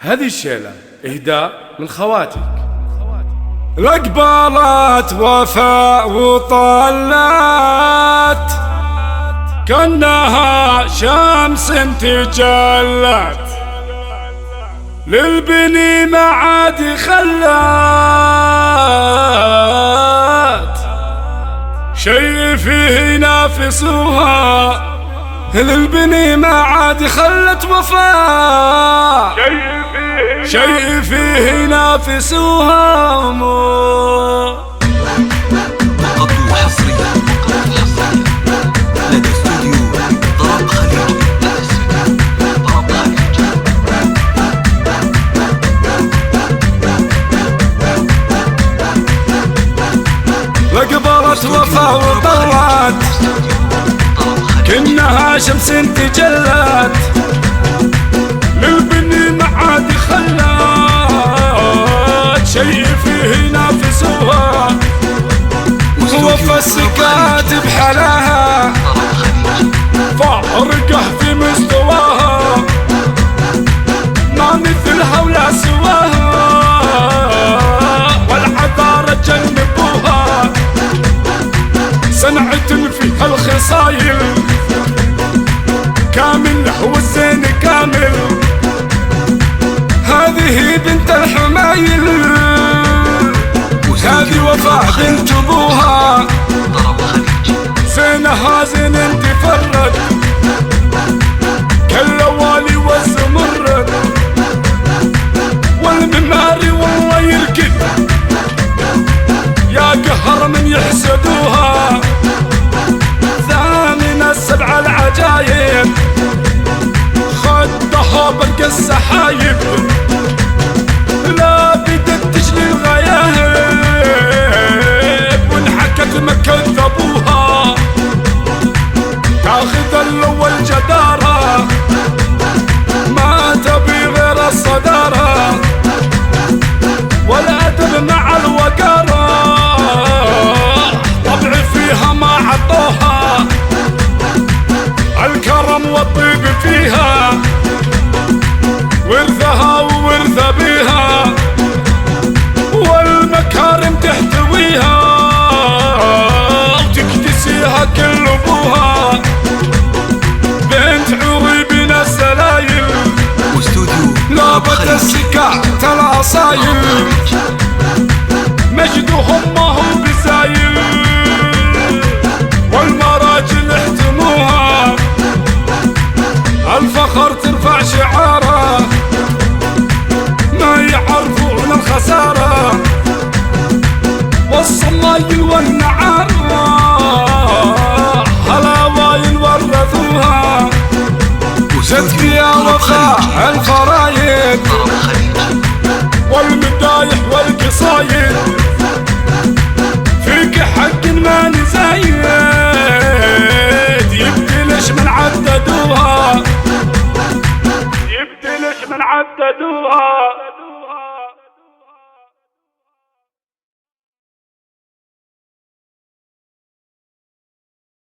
هذه الشيلة إهداء من خواتك. لقبلت وفاء وطلت كأنها شمس تجلت، للبني ما عاد خلت شيء فيه ينافسوها، للبني ما عاد خلت وفاء شيء فيه ينافسوها. وقضوا حصريا لدى استوديو طرب خليجي. لقبلت وفاء وطلت كأنها شمس تجلت، للبني ما عاد خلت شيء فيه ينافسوها. وفى السكات بحلاها فارقه في مستواها، ما مثلها ولا سواها، والحضارة جنبوها، صنعة فيها الخصايل كامل والزين كامل. هذه بنت الحمايل، هذه وفاء بنت ابوها، زينها زين تفرد كاللوالي والزمرد، والمماري والله يركد يا قهر من يحسدوها. ثامن السبع العجايب خدها برق السحايب، لا بدت تجلي الغياهب وانحكت ما كذبوها. تاخذ الاول جدارة ما تبي غير الصدارة، والادب مع الوقارة طبع فيها ما عطوها، الكرم والطيب فيها ورثها وورث بيها، والمكارم تحتويها وتكتسيها كل ابوها. بنت عريب من السلايل لابد السكات الاصايل، مجدهم ما هو بزايل، والمراجل احتموها، الفخر ترفع شعاره، ما يعرفون الخساره، والصمايل والنعاره هلاواين ورثوها. جت يا وفاء الفرايد والمدايح والقصايد، فيك حق ما نزايد، يبدلش من عددوها، يبدلش من عددوها.